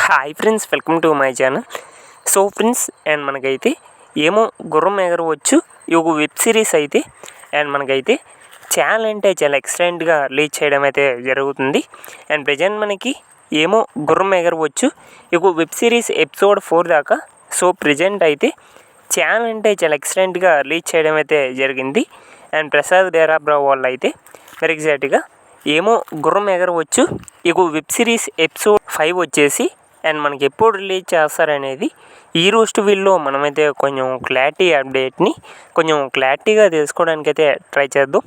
Hi friends, welcome to my channel. So friends, and మనకైతే ఏమో గుర్రం ఎగరవచ్చు ఈ ఒక వెబ్ సిరీస్ అయితే అండ్ మనకైతే చాలా అంటే చాలా ఎక్సలెంట్గా రిలీజ్ చేయడం అయితే జరుగుతుంది. అండ్ ప్రజెంట్ మనకి ఏమో గుర్రం ఎగరవచ్చు ఈ ఒక వెబ్ సిరీస్ ఎపిసోడ్ 4 దాకా. సో ప్రజెంట్ అయితే చాలా అంటే చాలా ఎక్సలెంట్గా రిలీజ్ చేయడం అయితే జరిగింది. అండ్ ప్రసాద్ బేరాబ్రావు వాళ్ళు అయితే మరి ఎగ్జాక్ట్గా ఏమో గుర్రం ఎగరవచ్చు ఈ వెబ్ సిరీస్ ఎపిసోడ్ 5 వచ్చేసి అండ్ మనకి ఎప్పుడు రిలీజ్ చేస్తారనేది ఈ రోజు వీళ్ళలో మనమైతే కొంచెం అప్డేట్ని కొంచెం క్లారిటీగా తెలుసుకోవడానికి అయితే ట్రై చేద్దాం.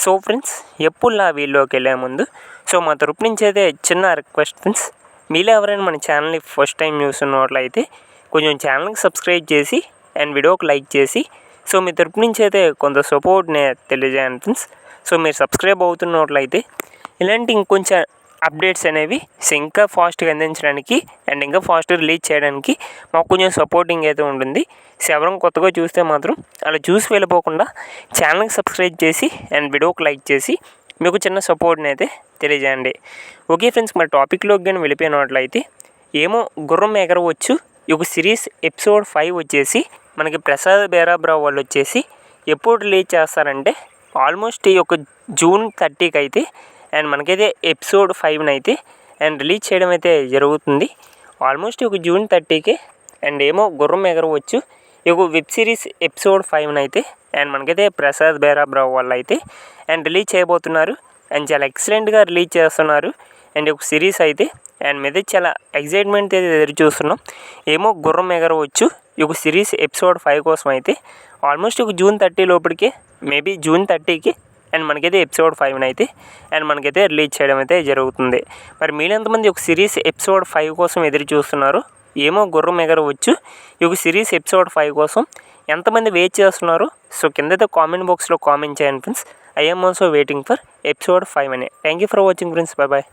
సో ఫ్రెండ్స్, ఎప్పుడు వీడియోకి వెళ్ళే ముందు సో మా తరపు నుంచి అయితే చిన్న రిక్వెస్ట్ ఫ్రెండ్స్, మీలో ఎవరైనా మన ఛానల్ని ఫస్ట్ టైం చూస్తున్నట్లయితే కొంచెం ఛానల్కి సబ్స్క్రైబ్ చేసి అండ్ వీడియోకి లైక్ చేసి సో మీ తరపు నుంచి అయితే కొంత సపోర్ట్ని తెలియజేయండి ఫ్రెండ్స్. సో మీరు సబ్స్క్రైబ్ అవుతున్నట్లయితే ఇలాంటి ఇంకొంచెం అప్డేట్స్ అనేవి ఇంకా ఫాస్ట్గా అందించడానికి అండ్ ఇంకా ఫాస్ట్గా రిలీజ్ చేయడానికి మాకు కొంచెం సపోర్టింగ్ అయితే ఉంటుంది. సో ఎవరైనా కొత్తగా చూస్తే మాత్రం అలా చూసి వెళ్ళిపోకుండా ఛానల్కి సబ్స్క్రైబ్ చేసి అండ్ వీడియోకి లైక్ చేసి మీకు చిన్న సపోర్ట్ని అయితే తెలియజేయండి. ఓకే ఫ్రెండ్స్, మరి టాపిక్లోకి కానీ వెళ్ళిపోయినట్లయితే ఏమో గుర్రం ఎగరవచ్చు ఈ ఒక సిరీస్ ఎపిసోడ్ 5 వచ్చేసి మనకి ప్రసాద్ బేరాబ్రావు వాళ్ళు వచ్చేసి ఎప్పుడు రిలీజ్ చేస్తారంటే ఆల్మోస్ట్ ఈ యొక్క జూన్ 30కి అయితే అండ్ మనకైతే ఎపిసోడ్ 5 అయితే అండ్ రిలీజ్ చేయడం అయితే జరుగుతుంది. ఆల్మోస్ట్ ఒక జూన్ 30కి అండ్ ఏమో గుర్రం ఎగరవచ్చు ఈ ఒక వెబ్ సిరీస్ ఎపిసోడ్ 5 అయితే అండ్ మనకైతే ప్రసాద్ బేరాబ్రావు వాళ్ళు అయితే అండ్ రిలీజ్ చేయబోతున్నారు. అండ్ చాలా ఎక్సలెంట్గా రిలీజ్ చేస్తున్నారు. అండ్ ఒక సిరీస్ అయితే అండ్ మీద చాలా ఎగ్జైట్మెంట్ అయితే ఎదురు చూస్తున్నాం. ఏమో గుర్రం ఎగరవచ్చు ఈ ఒక సిరీస్ ఎపిసోడ్ 5 కోసం అయితే ఆల్మోస్ట్ ఒక జూన్ 30 లోపలికి మేబీ జూన్ 30కి అండ్ మనకైతే ఎపిసోడ్ 5 అయితే అండ్ మనకైతే రిలీజ్ చేయడం అయితే జరుగుతుంది. మరి మీరు ఎంతమంది ఒక సిరీస్ ఎపిసోడ్ 5 కోసం ఎదురు చూస్తున్నారు? ఏమో గుర్రం ఎగరవచ్చు ఈ ఒక సిరీస్ ఎపిసోడ్ 5 కోసం ఎంతమంది వెయిట్ చేస్తున్నారు? సో కిందైతే కామెంట్ బాక్స్లో కామెంట్ చేయండి friends. I am also waiting for episode 5 అని. Thank you for watching friends. Bye.